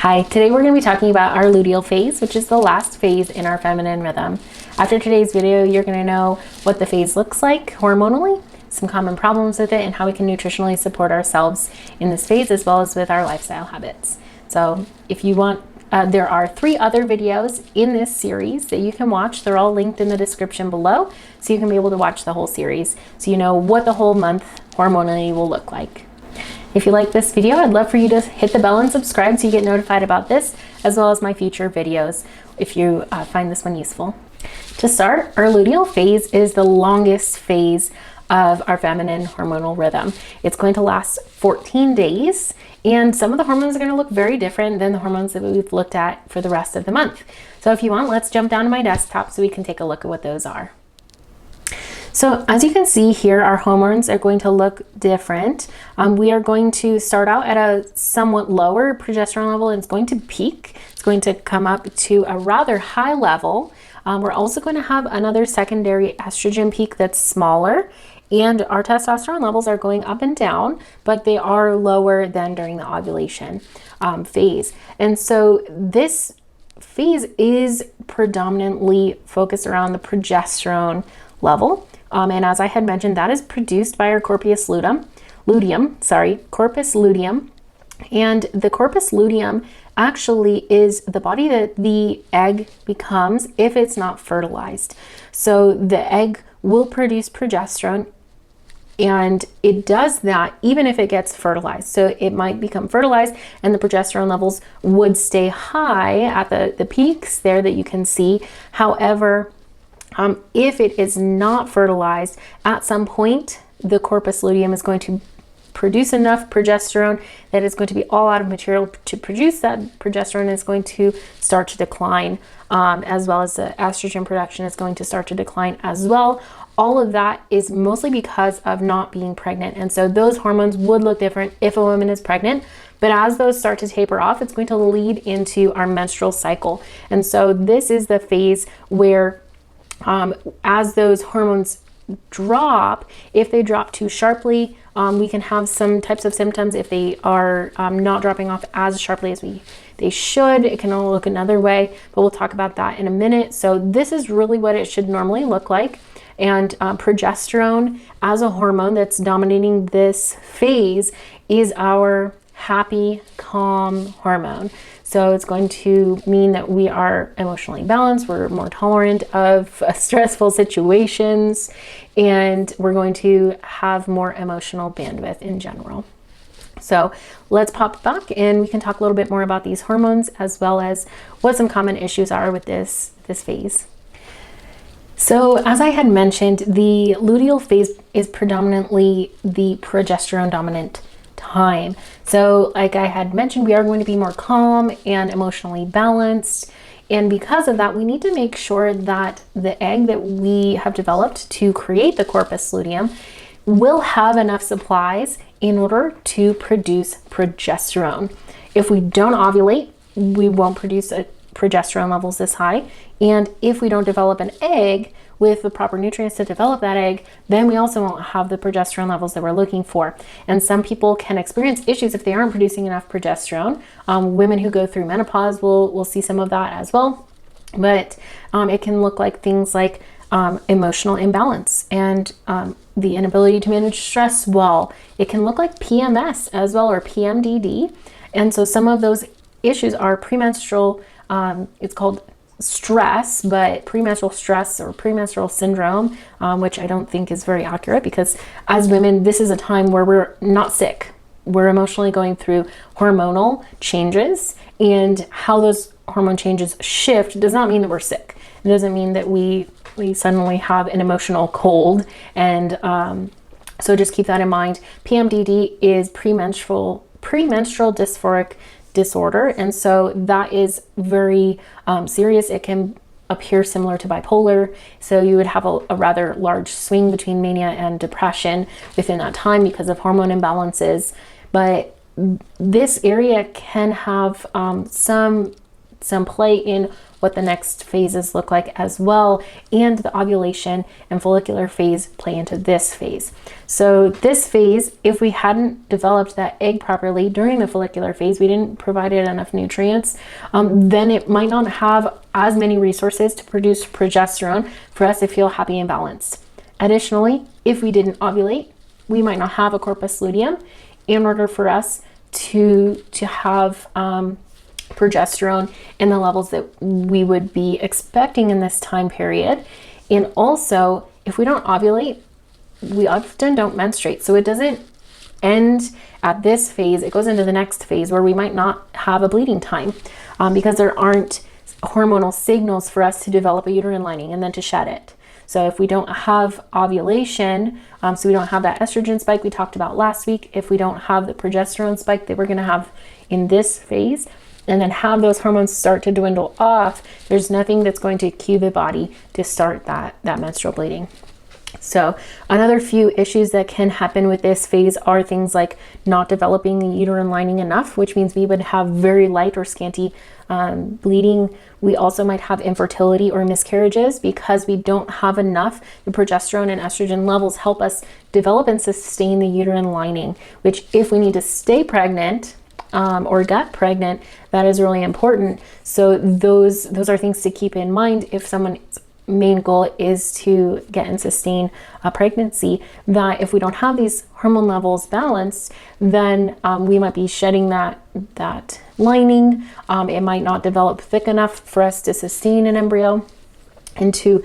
Hi, today we're going to be talking about our luteal phase, which is the last phase in our feminine rhythm. After today's video, you're going to know what the phase looks like hormonally, some common problems with it, and how we can nutritionally support ourselves in this phase as well as with our lifestyle habits. So if you want, there are 3 other videos in this series that you can watch. They're all linked in the description below, so you can be able to watch the whole series so you know what the whole month hormonally will look like. If you like this video, I'd love for you to hit the bell and subscribe so you get notified about this, as well as my future videos if you find this one useful. To start, our luteal phase is the longest phase of our feminine hormonal rhythm. It's going to last 14 days, and some of the hormones are going to look very different than the hormones that we've looked at for the rest of the month. So if you want, let's jump down to my desktop so we can take a look at what those are. So as you can see here, our hormones are going to look different. We are going to start out at a somewhat lower progesterone level, and it's going to peak. It's going to come up to a rather high level. We're also going to have another secondary estrogen peak that's smaller, and our testosterone levels are going up and down, but they are lower than during the ovulation phase. And so this phase is predominantly focused around the progesterone level. And as I had mentioned, that is produced by our corpus luteum. And the corpus luteum actually is the body that the egg becomes if it's not fertilized. So the egg will produce progesterone, and it does that even if it gets fertilized. So it might become fertilized and the progesterone levels would stay high at the peaks there that you can see. However, if it is not fertilized, at some point, the corpus luteum is going to produce enough progesterone that it's going to be all out of material to produce that progesterone, and it's going to start to decline, as well as the estrogen production is going to start to decline as well. All of that is mostly because of not being pregnant. And so those hormones would look different if a woman is pregnant. But as those start to taper off, it's going to lead into our menstrual cycle. And so this is the phase where as those hormones drop, if they drop too sharply, we can have some types of symptoms. If they are not dropping off as sharply as they should, it can all look another way, but we'll talk about that in a minute. So this is really what it should normally look like. And progesterone as a hormone that's dominating this phase is our happy, calm hormone. So it's going to mean that we are emotionally balanced, we're more tolerant of stressful situations, and we're going to have more emotional bandwidth in general. So let's pop back and we can talk a little bit more about these hormones as well as what some common issues are with this phase. So as I had mentioned, the luteal phase is predominantly the progesterone dominant time. So like I had mentioned, we are going to be more calm and emotionally balanced. And because of that, we need to make sure that the egg that we have developed to create the corpus luteum will have enough supplies in order to produce progesterone. If we don't ovulate, we won't produce progesterone levels this high. And if we don't develop an egg with the proper nutrients to develop that egg, then we also won't have the progesterone levels that we're looking for. And some people can experience issues if they aren't producing enough progesterone. Women who go through menopause will see some of that as well. But it can look like things like emotional imbalance and the inability to manage stress well. It can look like PMS as well, or PMDD. And so some of those issues are premenstrual, it's called stress, but premenstrual stress or premenstrual syndrome, which I don't think is very accurate, because as women, this is a time where we're not sick. We're emotionally going through hormonal changes, and how those hormone changes shift does not mean that we're sick. It doesn't mean that we suddenly have an emotional cold. And so just keep that in mind. PMDD is premenstrual dysphoric disorder, and so that is very serious. It can appear similar to bipolar, so you would have a rather large swing between mania and depression within that time because of hormone imbalances. But this area can have some play in what the next phases look like as well, and the ovulation and follicular phase play into this phase. So this phase, if we hadn't developed that egg properly during the follicular phase, we didn't provide it enough nutrients, then it might not have as many resources to produce progesterone for us to feel happy and balanced. Additionally, if we didn't ovulate, we might not have a corpus luteum in order for us to have progesterone in the levels that we would be expecting in this time period. And also, if we don't ovulate, we often don't menstruate. So it doesn't end at this phase. It goes into the next phase where we might not have a bleeding time because there aren't hormonal signals for us to develop a uterine lining and then to shed it. So if we don't have ovulation, so we don't have that estrogen spike we talked about last week, if we don't have the progesterone spike that we're going to have in this phase, and then have those hormones start to dwindle off, there's nothing that's going to cue the body to start that menstrual bleeding. So another few issues that can happen with this phase are things like not developing the uterine lining enough, which means we would have very light or scanty bleeding. We also might have infertility or miscarriages because we don't have enough. The progesterone and estrogen levels help us develop and sustain the uterine lining, which if we need to stay pregnant or get pregnant, that is really important. So those are things to keep in mind if someone's main goal is to get and sustain a pregnancy, that if we don't have these hormone levels balanced, then we might be shedding that lining. It might not develop thick enough for us to sustain an embryo into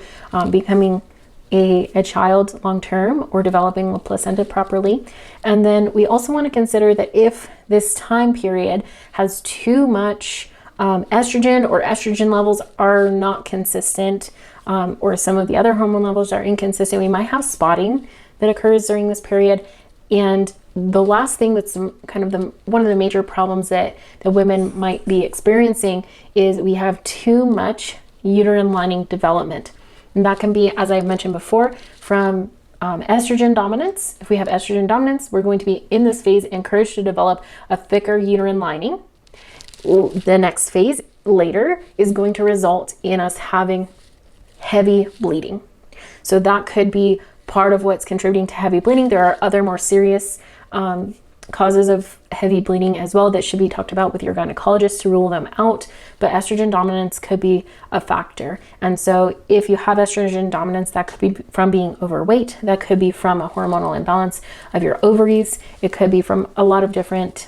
becoming a child long term or developing the placenta properly. And then we also want to consider that if this time period has too much estrogen, or estrogen levels are not consistent, or some of the other hormone levels are inconsistent, we might have spotting that occurs during this period. And the last thing that's kind of one of the major problems that the women might be experiencing is we have too much uterine lining development. And that can be, as I've mentioned before, from estrogen dominance. If we have estrogen dominance, we're going to be in this phase encouraged to develop a thicker uterine lining. The next phase later is going to result in us having heavy bleeding. So that could be part of what's contributing to heavy bleeding. There are other more serious causes of heavy bleeding as well that should be talked about with your gynecologist to rule them out, but estrogen dominance could be a factor. And so if you have estrogen dominance, that could be from being overweight, that could be from a hormonal imbalance of your ovaries, it could be from a lot of different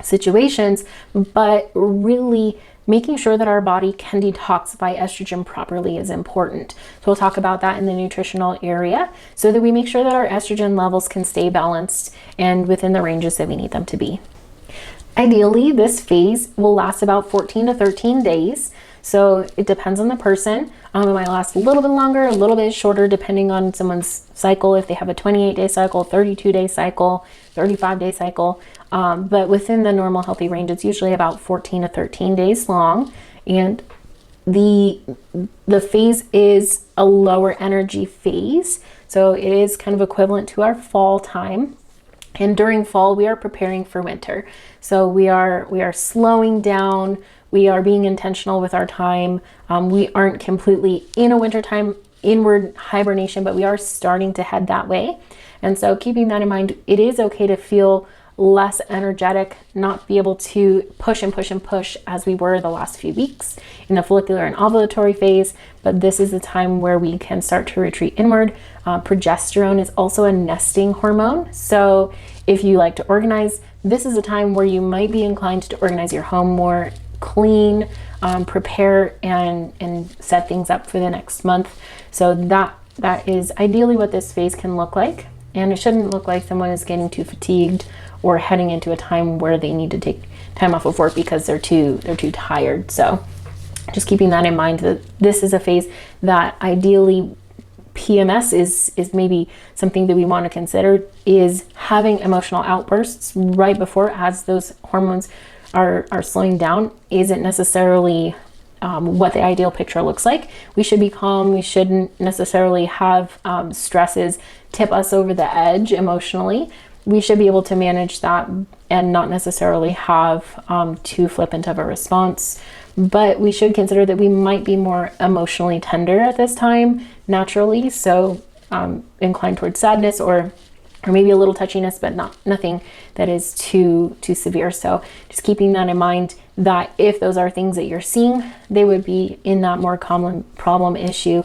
situations, but really making sure that our body can detoxify estrogen properly is important. So we'll talk about that in the nutritional area so that we make sure that our estrogen levels can stay balanced and within the ranges that we need them to be. Ideally, this phase will last about 14 to 13 days. So it depends on the person. It might last a little bit longer, a little bit shorter, depending on someone's cycle. If they have a 28-day cycle, 32-day cycle, 35-day cycle. But within the normal healthy range, it's usually about 14 to 13 days long. And the phase is a lower energy phase. So it is kind of equivalent to our fall time. And during fall, we are preparing for winter. So we are slowing down. We are being intentional with our time. We aren't completely in a wintertime inward hibernation, but we are starting to head that way. And so keeping that in mind, it is okay to feel less energetic, not be able to push and push and push as we were the last few weeks in the follicular and ovulatory phase, but this is the time where we can start to retreat inward. Progesterone is also a nesting hormone, so if you like to organize, this is a time where you might be inclined to organize your home more, clean, prepare and set things up for the next month. So that is ideally what this phase can look like, and it shouldn't look like someone is getting too fatigued or heading into a time where they need to take time off of work because they're too tired. So just keeping that in mind, that this is a phase that ideally PMS is maybe something that we want to consider, is having emotional outbursts right before, as those hormones are slowing down, isn't necessarily what the ideal picture looks like. We should be calm. We shouldn't necessarily have stresses tip us over the edge emotionally. we should be able to manage that and not necessarily have too flippant of a response. But we should consider that we might be more emotionally tender at this time naturally, so inclined towards sadness or maybe a little touchiness, but nothing that is too severe. So just keeping that in mind, that if those are things that you're seeing, they would be in that more common problem issue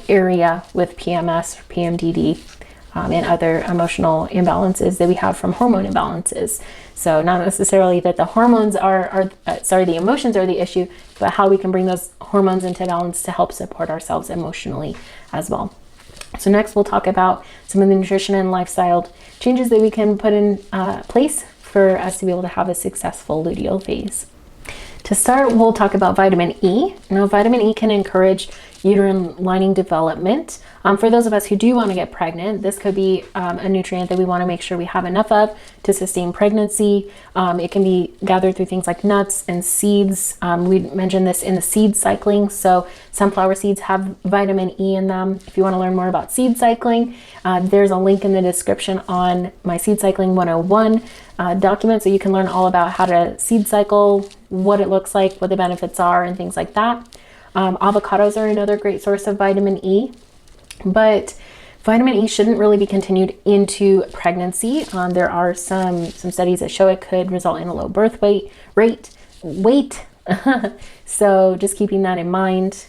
area with PMS, PMDD, and other emotional imbalances that we have from hormone imbalances. So not necessarily that the hormones the emotions are the issue, but how we can bring those hormones into balance to help support ourselves emotionally as well. So next we'll talk about some of the nutrition and lifestyle changes that we can put in place for us to be able to have a successful luteal phase. To start, we'll talk about vitamin E. Now, vitamin E can encourage uterine lining development. For those of us who do want to get pregnant, this could be a nutrient that we want to make sure we have enough of to sustain pregnancy. It can be gathered through things like nuts and seeds. We mentioned this in the seed cycling. So sunflower seeds have vitamin E in them. If you want to learn more about seed cycling, there's a link in the description on my Seed Cycling 101 document, so you can learn all about how to seed cycle, what it looks like, what the benefits are, and things like that. Avocados are another great source of vitamin E, but vitamin E shouldn't really be continued into pregnancy. There are some studies that show it could result in a low birth weight. So just keeping that in mind.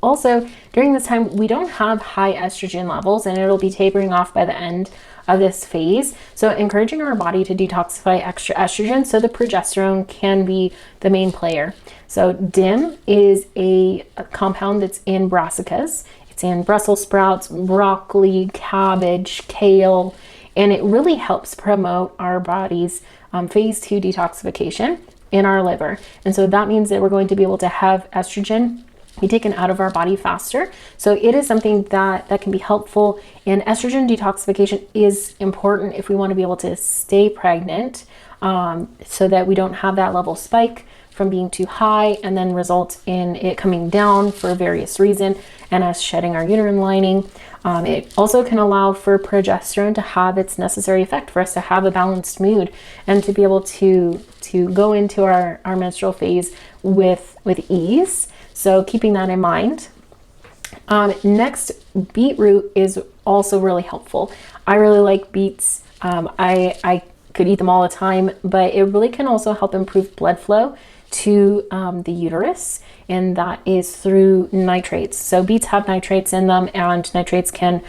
Also, during this time, we don't have high estrogen levels, and it'll be tapering off by the end of this phase. So encouraging our body to detoxify extra estrogen so the progesterone can be the main player. So DIM is a compound that's in brassicas. It's in Brussels sprouts, broccoli, cabbage, kale, and it really helps promote our body's phase 2 detoxification in our liver. And so that means that we're going to be able to have estrogen be taken out of our body faster. So it is something that can be helpful, and estrogen detoxification is important if we want to be able to stay pregnant, so that we don't have that level spike from being too high and then result in it coming down for various reasons and us shedding our uterine lining. It also can allow for progesterone to have its necessary effect for us to have a balanced mood and to be able to go into our menstrual phase with ease. So keeping that in mind. Next, beetroot is also really helpful. I really like beets. I could eat them all the time, but it really can also help improve blood flow to the uterus, and that is through nitrates. So beets have nitrates in them, and nitrates can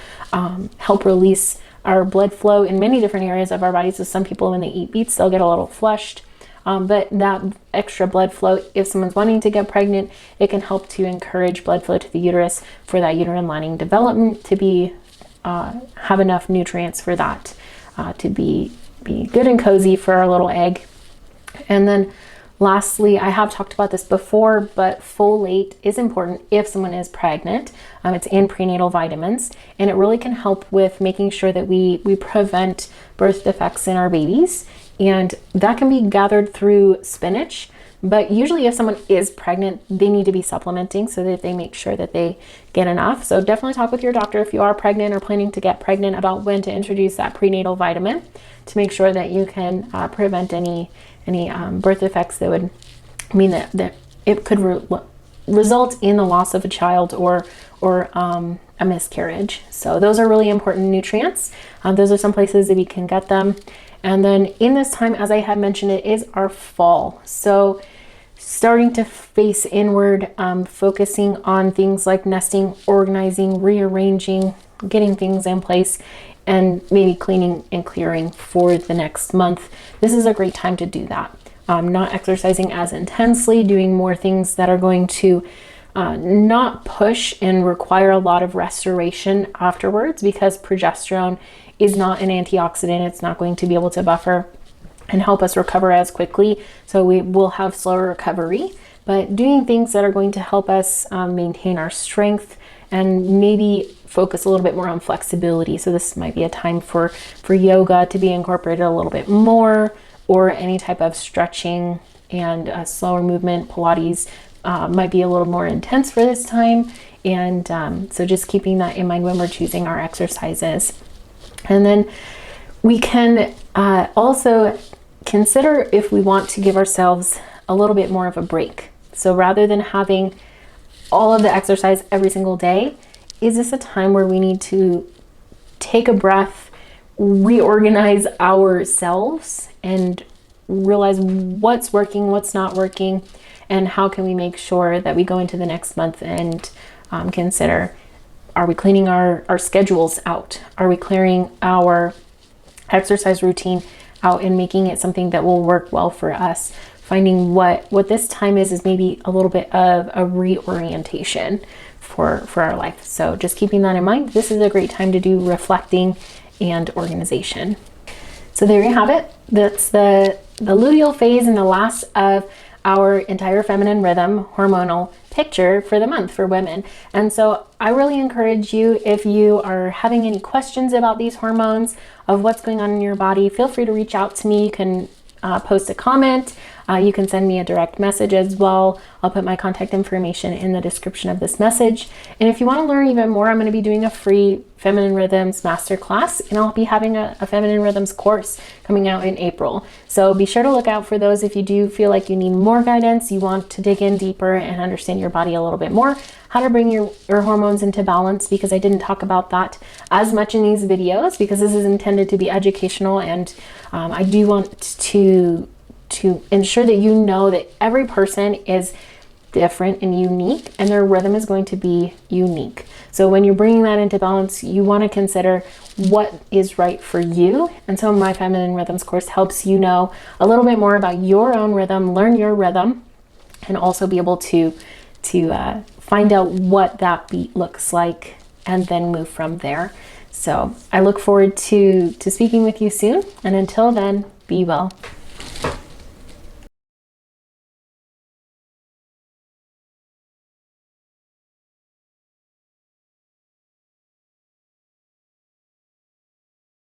help release our blood flow in many different areas of our bodies. So some people, when they eat beets, they'll get a little flushed. But that extra blood flow, if someone's wanting to get pregnant, it can help to encourage blood flow to the uterus for that uterine lining development to be have enough nutrients for that to be good and cozy for our little egg. And then lastly, I have talked about this before, but folate is important if someone is pregnant. It's in prenatal vitamins, and it really can help with making sure that we prevent birth defects in our babies. And that can be gathered through spinach. But usually if someone is pregnant, they need to be supplementing so that they make sure that they get enough. So definitely talk with your doctor if you are pregnant or planning to get pregnant about when to introduce that prenatal vitamin to make sure that you can prevent any birth defects that would mean that it could result in the loss of a child or a miscarriage. So those are really important nutrients. Those are some places that we can get them. And then in this time, as I had mentioned, it is our fall. So starting to face inward, focusing on things like nesting, organizing, rearranging, getting things in place, and maybe cleaning and clearing for the next month. This is a great time to do that. Not exercising as intensely, doing more things that are going to not push and require a lot of restoration afterwards, because progesterone is not an antioxidant. It's not going to be able to buffer and help us recover as quickly. So we will have slower recovery, but doing things that are going to help us maintain our strength and maybe focus a little bit more on flexibility. So this might be a time for yoga to be incorporated a little bit more, or any type of stretching and slower movement. Pilates might be a little more intense for this time. And so just keeping that in mind when we're choosing our exercises. And then We can also consider if we want to give ourselves a little bit more of a break. So rather than having all of the exercise every single day, is this a time where we need to take a breath, reorganize ourselves, and realize what's working, what's not working, and how can we make sure that we go into the next month and consider, are we cleaning our schedules out? Are we clearing our exercise routine out and making it something that will work well for us? Finding what this time is maybe a little bit of a reorientation for our life. So just keeping that in mind, this is a great time to do reflecting and organization. So there you have it. That's the luteal phase and the last of our entire feminine rhythm hormonal picture for the month for women. And so I really encourage you, if you are having any questions about these hormones, of what's going on in your body, feel free to reach out to me. You can post a comment. You can send me a direct message as well. I'll put my contact information in the description of this message. And if you want to learn even more, I'm going to be doing a free Feminine Rhythms Masterclass, and I'll be having a Feminine Rhythms course coming out in April. So be sure to look out for those if you do feel like you need more guidance, you want to dig in deeper and understand your body a little bit more, how to bring your hormones into balance, because I didn't talk about that as much in these videos because this is intended to be educational, and I do want to ensure that you know that every person is different and unique, and their rhythm is going to be unique. So when you're bringing that into balance, you want to consider what is right for you. And so my Feminine Rhythms course helps you know a little bit more about your own rhythm, learn your rhythm, and also be able to find out what that beat looks like and then move from there. So I look forward to speaking with you soon. And until then, be well.